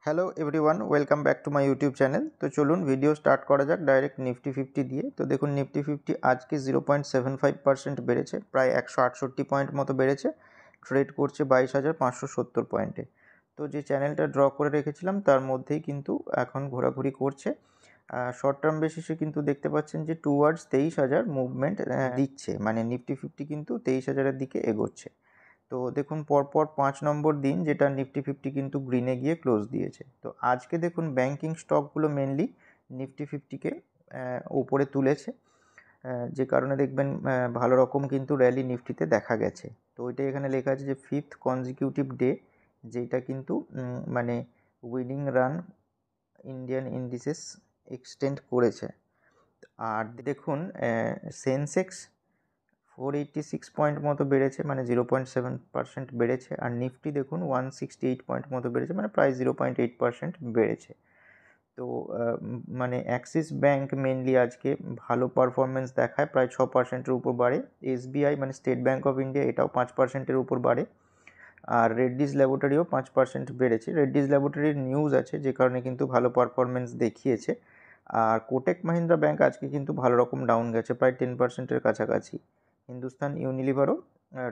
Hello everyone, welcome back to my YouTube channel. তো চলুন video start করা যাক ডাইরেক্ট নিফটি ফিফটি দিয়ে। তো দেখুন নিফটি ফিফটি আজকে 0.75% বেড়েছে, প্রায় 168 পয়েন্ট মতো বেড়েছে। ট্রেড করছে 22,570 পয়েন্টে। তো যে চ্যানেলটা ড্র করে রেখেছিলাম তার মধ্যেই কিন্তু এখন ঘোরাঘুরি করছে। শর্ট টার্ম বেসিসে কিন্তু দেখতে পাচ্ছেন যে টুয়ার্ডস 23,000 মুভমেন্ট দিচ্ছে, মানে নিফটি ফিফটি কিন্তু 23,000-এর দিকে এগোচ্ছে। তো দেখুন পরপর 5 নম্বর দিন যেটা নিফটি ফিফটি কিন্তু গ্রিনে গিয়ে ক্লোজ দিয়েছে। তো আজকে দেখুন ব্যাংকিং স্টকগুলো মেনলি নিফটি ফিফটিকে উপরে তুলেছে, যে কারণে দেখবেন ভালো রকম কিন্তু র্যালি নিফটিতে দেখা গেছে। তো ওইটাই এখানে লেখা আছে যে 5th কনজিকিউটিভ ডে, যেটা কিন্তু মানে winning run Indian indices extend করেছে। আর দেখুন সেন্সেক্স 486 পয়েন্ট মতো বেড়েছে, মানে 0.7% বেড়েছে। আর নিফটি দেখুন 168 পয়েন্ট মতো বেড়েছে, মানে প্রায় 0.8% বেড়েছে। তো মানে অ্যাক্সিস ব্যাঙ্ক মেনলি আজকে ভালো পারফরমেন্স দেখায়, প্রায় 6%-এর উপর বাড়ে। এসবিআই মানে স্টেট ব্যাঙ্ক অফ ইন্ডিয়া এটাও 5%-এর উপর বাড়ে। আর রেড্ডিস ল্যাবরেটরিও 5% বেড়েছে। রেড্ডিস ল্যাবরেটরির নিউজ আছে, যে কারণে কিন্তু ভালো পারফরমেন্স দেখিয়েছে। আর কোটেক মাহিন্দ্রা ব্যাঙ্ক আজকে কিন্তু ভালো রকম ডাউন গেছে, প্রায় 10%-এর কাছাকাছি। হিন্দুস্তান ইউনিলিভারও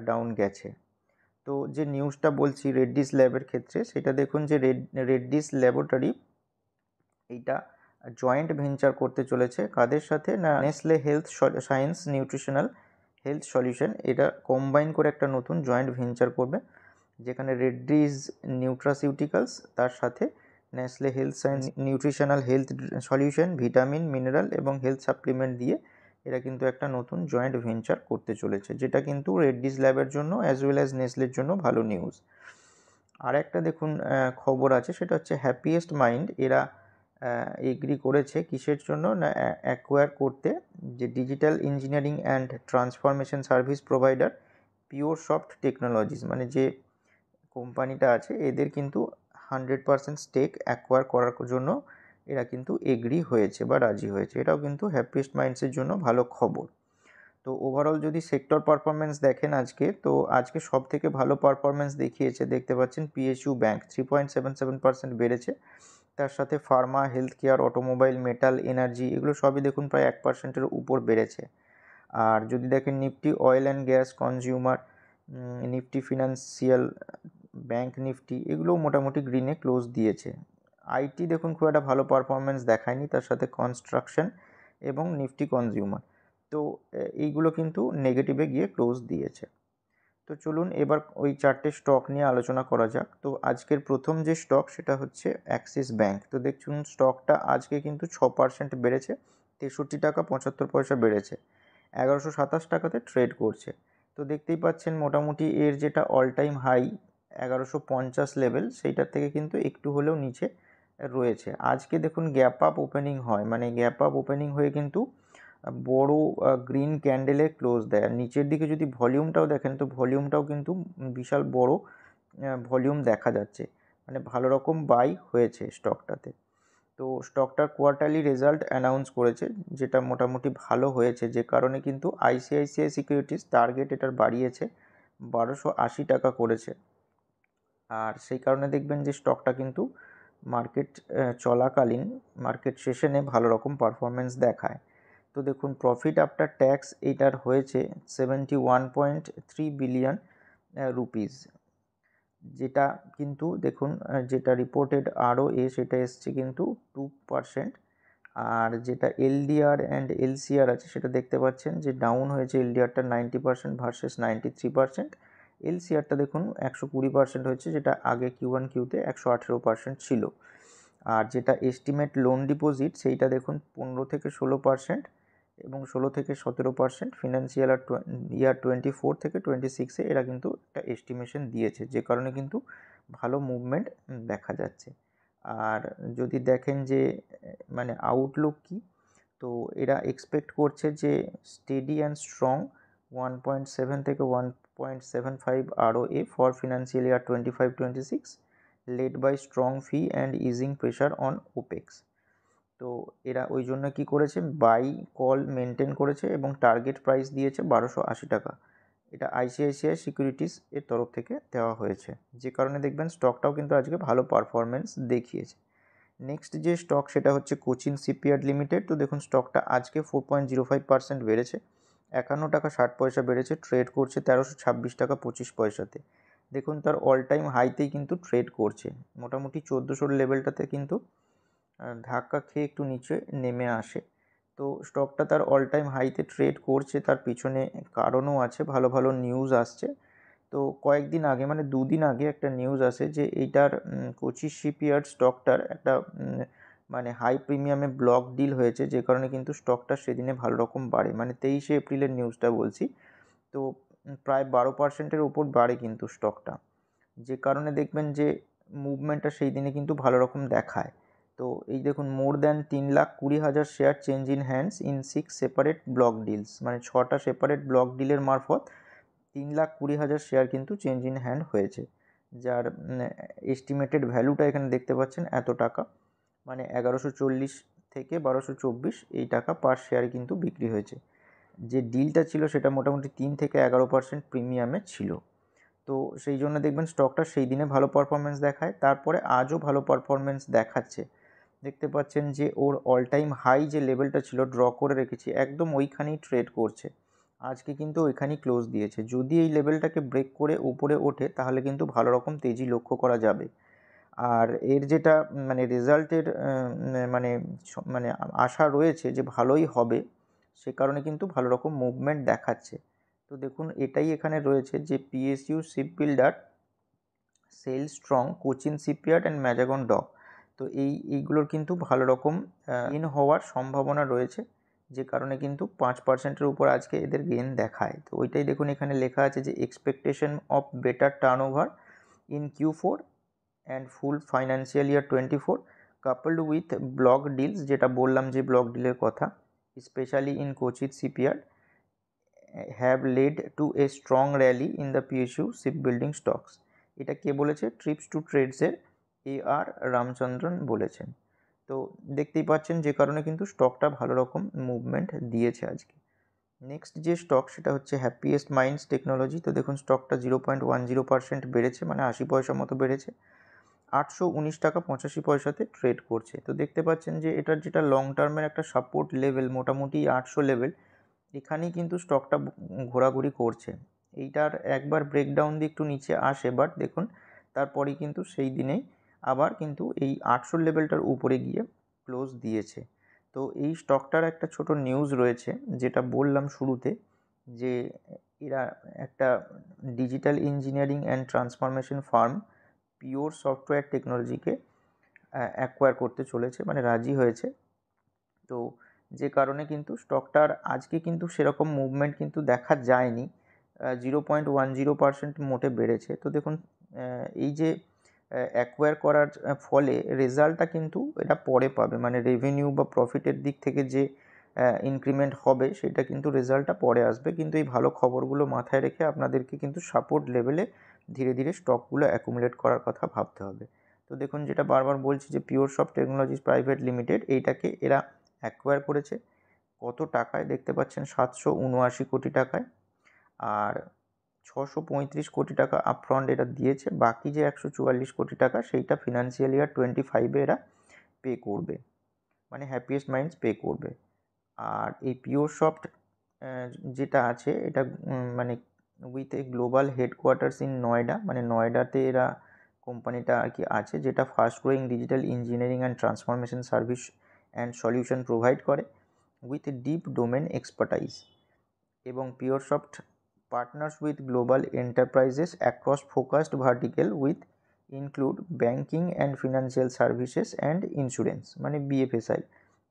ডাউন গেছে। তো যে নিউজটা বলছি রেড্ডিস ল্যাবের ক্ষেত্রে, সেটা দেখুন যে রেড্ডিস ল্যাবরেটরি এইটা জয়েন্ট ভেঞ্চার করতে চলেছে কাদের সাথে না, Nestle health science nutritional health solution, এটা কম্বাইন করে একটা নতুন জয়েন্ট ভেঞ্চার করবে, যেখানে রেড্ডিস নিউট্রাসিউটিক্যালস তার সাথে Nestle health science nutritional health solution, vitamin mineral এবং হেলথ সাপ্লিমেন্ট দিয়ে এরা কিন্তু একটা নতুন জয়েন্ট ভেঞ্চার করতে চলেছে, যেটা কিন্তু রেড্ডিস ল্যাবের জন্য অ্যাজ ওয়েল অ্যাজ নেসলের জন্য ভালো নিউজ। আর একটা দেখুন খবর আছে, সেটা হচ্ছে হ্যাপিয়েস্ট মাইন্ড এরা এগ্রি করেছে কিসের জন্য না, অ্যাকোয়ার করতে, যে digital engineering and transformation service provider Puresoft technologies, মানে যে কোম্পানিটা আছে এদের কিন্তু 100% স্টেক অ্যাকোয়ার করার জন্য এরা কিন্তু এগ্রি হয়েছে বা রাজি হয়েছে। এটাও কিন্তু হ্যাপিয়েস্ট মাইন্ডসের জন্য ভালো খবর। তো ওভারঅল যদি সেক্টর পারফরমেন্স দেখেন আজকে, তো আজকে সব থেকে ভালো পারফরমেন্স দেখিয়েছে দেখতে পাচ্ছেন পিএসইউ ব্যাঙ্ক 3.77% বেড়েছে। তার সাথে Pharma, health care, automobile, metal, energy এগুলো সবই দেখুন প্রায় 1%-এর উপর বেড়েছে। আর যদি দেখেন Nifty oil and gas, consumer, Nifty financial, bank Nifty এগুলোও মোটামুটি গ্রিনে ক্লোজ দিয়েছে। আইটি দেখুন খুব একটা ভালো পারফরমেন্স দেখায়নি, তার সাথে কনস্ট্রাকশন এবং নিফটি কনজিউমার, তো এইগুলো কিন্তু নেগেটিভে গিয়ে ক্লোজ দিয়েছে। তো চলুন এবার ওই চারটে স্টক নিয়ে আলোচনা করা যাক। তো আজকের প্রথম যে স্টক সেটা হচ্ছে অ্যাক্সিস ব্যাঙ্ক। তো দেখুন স্টকটা আজকে কিন্তু 6% বেড়েছে, 63 টাকা 75 পয়সা বেড়েছে, 1127 টাকাতে ট্রেড করছে। তো দেখতেই পাচ্ছেন মোটামুটি এর যেটা অল টাইম হাই 1150 লেভেল, সেইটার থেকে কিন্তু একটু হলেও নিচে রয়েছে। আজকে দেখুন গ্যাপ আপ ওপেনিং হয়, মানে গ্যাপ আপ ওপেনিং হয়ে কিন্তু বড় গ্রিন ক্যান্ডেলে ক্লোজ দেয়। আর নিচের দিকে যদি ভলিউমটাও দেখেন, তো ভলিউমটাও কিন্তু বিশাল বড় ভলিউম দেখা যাচ্ছে, মানে ভালো রকম বাই হয়েছে স্টকটাতে। তো স্টকটার কোয়ার্টারলি রেজাল্ট অ্যানাউন্স করেছে, যেটা মোটামুটি ভালো হয়েছে, যে কারণে কিন্তু আইসিআইসিআই সিকিউরিটিস টার্গেট এটার বাড়িয়েছে, 1280 টাকা করেছে। আর সেই কারণে দেখবেন যে স্টকটা কিন্তু মার্কেট চলাকালীন মার্কেট সেশনে ভালো রকম পারফরমেন্স দেখায়। তো দেখুন প্রফিট আফটার ট্যাক্স এইটার হয়েছে 71.3 বিলিয়ন রুপিস, যেটা কিন্তু দেখুন যেটা রিপোর্টেড ROA সেটা এসছে কিন্তু 2%। আর যেটা এলডিআর অ্যান্ড এলসিআর আছে সেটা দেখতে পাচ্ছেন যে ডাউন হয়েছে, এলডিআরটা 90% ভার্সেস 93%, এলসিআরটা দেখুন 120% হয়েছে, যেটা আগে Q1 Qতে 118% ছিল। আর যেটা এস্টিমেট লোন ডিপোজিট সেইটা দেখুন 15-16% এবং 16-17% ফিনান্সিয়াল ইয়ার 24 থেকে 26-এ এরা কিন্তু একটা এস্টিমেশন দিয়েছে, যে কারণে কিন্তু ভালো মুভমেন্ট দেখা যাচ্ছে। আর যদি দেখেন যে মানে আউটলুক কি, তো এরা এক্সপেক্ট করছে যে স্টেডি অ্যান্ড স্ট্রং 1.7 থেকে 1.75 ROA for financial year 25-26, led by strong fee and easing pressure on opex. তো এরা ওই জন্য কী করেছে, বাই কল মেনটেন করেছে এবং টার্গেট প্রাইস দিয়েছে 1280 টাকা। এটা আইসিআইসিআই সিকিউরিটিস এর তরফ থেকে দেওয়া হয়েছে, যে কারণে দেখবেন স্টকটাও কিন্তু আজকে ভালো পারফরমেন্স দেখিয়েছে। নেক্সট যে স্টক সেটা হচ্ছে কোচিন শিপইয়ার্ড লিমিটেড। তো দেখুন স্টকটা আজকে 4.05% বেড়েছে, 51 টাকা 60 পয়সা বেড়েছে, ট্রেড করছে 1326 টাকা 25 পয়সাতে। দেখুন তার অল টাইম হাইতেই কিন্তু ট্রেড করছে, মোটামুটি 1400 লেভেলটাতে কিন্তু ধাক্কা খেয়ে একটু নিচে নেমে আসে। তো স্টকটা তার অল টাইম হাইতে ট্রেড করছে, তার পিছনে কারণও আছে, ভালো ভালো নিউজ আসছে। তো কয়েকদিন আগে মানে 2 দিন আগে একটা নিউজ আসে যে এইটার কোচি শিপইয়ার্ড স্টকটার একটা মানে হাই প্রিমিয়ামে ব্লক ডিল হয়েছে, যে কারণে কিন্তু স্টকটা সেদিনে ভালো রকম বাড়ে, মানে 23শে এপ্রিলের নিউজটা বলছি। তো প্রায় 12%-এর ওপর বাড়ে কিন্তু স্টকটা, যে কারণে দেখবেন যে মুভমেন্টটা সেই দিনে কিন্তু ভালো রকম দেখায়। তো এই দেখুন more than 3,20,000 share change in hands in 6 separate block deals, মানে 6টা সেপারেট ব্লক ডিলের মারফত 3,20,000 শেয়ার কিন্তু চেঞ্জ ইন হ্যান্ড হয়েছে, যার এস্টিমেটেড ভ্যালুটা এখানে দেখতে পাচ্ছেন এত টাকা, মানে 1140 থেকে 1224 এই টাকা পার শেয়ারে কিন্তু বিক্রি হয়েছে। যে ডিলটা ছিল সেটা মোটামুটি 3 থেকে 11% প্রিমিয়ামে ছিল। তো সেই জন্য দেখবেন স্টকটা সেই দিনে ভালো পারফরমেন্স দেখায়, তারপরে আজও ভালো পারফরমেন্স দেখাচ্ছে। দেখতে পাচ্ছেন যে ওর অল টাইম হাই যে লেভেলটা ছিল ড্র করে রেখেছি, একদম ওইখানেই ট্রেড করছে। আজকে কিন্তু ওইখানেই ক্লোজ দিয়েছে, যদি এই লেভেলটাকে ব্রেক করে উপরে ওঠে তাহলে কিন্তু ভালো রকম তেজি লক্ষ্য করা যাবে। আর এর যেটা মানে রেজাল্টের মানে মানে আশা রয়েছে যে ভালোই হবে, সে কারণে কিন্তু ভালো রকম মুভমেন্ট দেখাচ্ছে। তো দেখুন এটাই এখানে রয়েছে যে PSU ship builder sell strong, Cochin shipyard and Mazagon dock. তো এইগুলোর কিন্তু ভালো রকম গেন হওয়ার সম্ভাবনা রয়েছে, যে কারণে কিন্তু 5%-এর উপর আজকে এদের গেন দেখায়। তো ওইটাই দেখুন এখানে লেখা আছে যে expectation of better turnover in Q4 and full financial year 24 coupled with block deals, যেটা বললাম যে ব্লক ডিলের কথা, specially in Cochin shipyard have led to a strong rally in the PSU ship building stocks. এটা কে বলেছে? ট্রিপস টু ট্রেডসের AR Ramachandran বলেছেন। তো দেখতেই পাচ্ছেন যে কারণে কিন্তু স্টকটা ভালো রকম মুভমেন্ট দিয়েছে আজকে। নেক্সট যে স্টক সেটা হচ্ছে হ্যাপিয়েস্ট মাইন্ডস টেকনোলজি। তো দেখুন স্টকটা 0.10% বেড়েছে, মানে 80 পয়সা মতো বেড়েছে, 819 টাকা 85 পয়সাতে ট্রেড করছে। তো দেখতে পাচ্ছেন যে এটার যেটা লং টার্মের একটা সাপোর্ট লেভেল মোটামুটি 800 লেভেল, এখানেই কিন্তু স্টকটা ঘোরাঘুরি করছে। এইটার একবার ব্রেকডাউন দিয়ে একটু নিচে আসে, বাট দেখুন তারপরেই কিন্তু সেই দিনেই আবার কিন্তু এই 800 লেভেলটার উপরে গিয়ে ক্লোজ দিয়েছে। তো এই স্টকটার একটা ছোট নিউজ রয়েছে, যেটা বললাম শুরুতে, যে এরা একটা digital engineering and transformation firm pure software টেকনোলজিকে অ্যাকোয়ার করতে চলেছে, মানে রাজি হয়েছে। তো যে কারণে কিন্তু স্টকটার আজকে কিন্তু সেরকম মুভমেন্ট কিন্তু দেখা যায়নি, 0.10% মোটে বেড়েছে। তো দেখুন এই যে অ্যাকোয়ার করার ফলে রেজাল্টটা কিন্তু এটা পরে পাবে, মানে রেভিনিউ বা প্রফিটের দিক থেকে যে ইনক্রিমেন্ট হবে সেটা কিন্তু রেজাল্টটা পরে আসবে। কিন্তু এই ভালো খবরগুলো মাথায় রেখে আপনাদেরকে কিন্তু সাপোর্ট লেভেলে ধীরে ধীরে স্টকগুলো অ্যাকুমুলেট করার কথা ভাবতে হবে। তো দেখুন যেটা বারবার বলছি যে পিওরসফট টেকনোলজিস প্রাইভেট লিমিটেড, এইটাকে এরা অ্যাকোয়ার করেছে কত টাকায়? দেখতে পাচ্ছেন 779 কোটি টাকায়, আর 635 কোটি টাকা আপফ্রন্ট এরা দিয়েছে, বাকি যে 144 কোটি টাকা সেইটা ফিনান্সিয়াল ইয়ার 25-এ এরা পে করবে, মানে হ্যাপিয়েস্ট মাইন্ডস পে করবে। আর এই পিওরসফট যেটা আছে এটা মানে with a global headquarters in Noida, মানে নয়ডাতে এরা কোম্পানিটা আর কি আছে, যেটা fast growing digital engineering and transformation service and solution provide করে উইথ ডিপ ডোমেন এক্সপার্টাইজ। এবং পিওরসফট partners with global enterprises across focused vertical with include banking and financial services and insurance, মানে BFSI।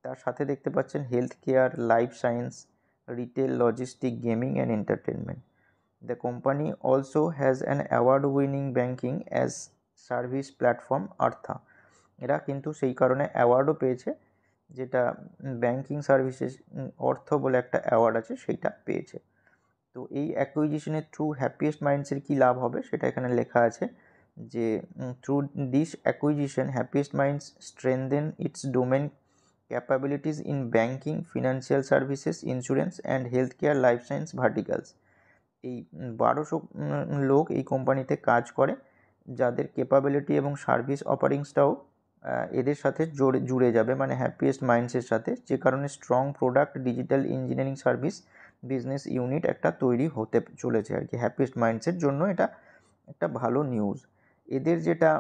তার সাথে দেখতে পাচ্ছেন healthcare, life science, retail, logistic, gaming and entertainment. The company also has an award winning banking as service platform Artha. এরা কিন্তু সেই কারণে অ্যাওয়ার্ডও পেয়েছে, যেটা ব্যাঙ্কিং সার্ভিসেস অর্থ বলে একটা অ্যাওয়ার্ড আছে সেইটা পেয়েছে। তো এই অ্যাকুইজিশনের থ্রু হ্যাপিয়েস্ট মাইন্ডসের কী লাভ হবে সেটা এখানে লেখা আছে, যে through this acquisition happiest minds strengthen it's domain capabilities in banking, financial services, insurance and health care, life science ভার্টিক্যালস। এই 1200 লোক এই কোম্পানিতে কাজ করে, যাদের ক্যাপাবিলিটি এবং সার্ভিস অফারিংসটাও এদের সাথে জুড়ে যাবে, মানে হ্যাপিয়েস্ট মাইন্ডসের সাথে, যে কারণে strong product digital engineering service business unit একটা তৈরি হতে চলেছে আর কি। হ্যাপিয়েস্ট মাইন্ডসের জন্য এটা একটা ভালো নিউজ। এদের যেটা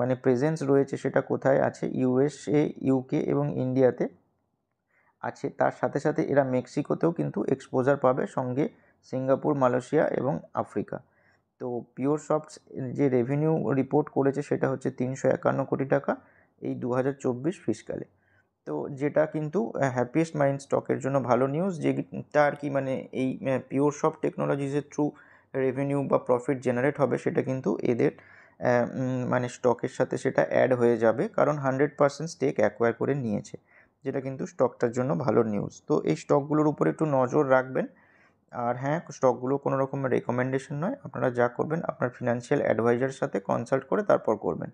মানে প্রেজেন্স রয়েছে সেটা কোথায় আছে, USA, UK এবং ইন্ডিয়াতে আছে। তার সাথে সাথে এরা মেক্সিকোতেও কিন্তু এক্সপোজার পাবে, সঙ্গে সিঙ্গাপুর, মালয়েশিয়া এবং আফ্রিকা। তো পিওরসফট যে রেভিনিউ রিপোর্ট করেছে সেটা হচ্ছে 351 কোটি টাকা এই 2024 ফিসকালে। তো যেটা কিন্তু হ্যাপিয়েস্ট মাইন্ড স্টকের জন্য ভালো নিউজ, যেটা আর কি মানে এই পিওরসফট টেকনোলজিসের থ্রু রেভিনিউ বা প্রফিট জেনারেট হবে, সেটা কিন্তু এদের মানে স্টকের সাথে সেটা অ্যাড হয়ে যাবে, কারণ 100% স্টেক অ্যাকোয়ার করে নিয়েছে, যেটা কিন্তু স্টকটার জন্য ভালো নিউজ। তো এই স্টকগুলোর উপর একটু নজর রাখবেন। আর হ্যাঁ, স্টকগুলো কোনো রকম রেকমেন্ডেশন নয়, আপনারা যা করবেন আপনার ফিনান্সিয়াল অ্যাডভাইজারের সাথে কনসাল্ট করে তারপর করবেন।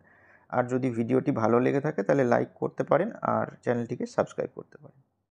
আর যদি ভিডিওটি ভালো লেগে থাকে তাহলে লাইক করতে পারেন আর চ্যানেলটিকে সাবস্ক্রাইব করতে পারেন।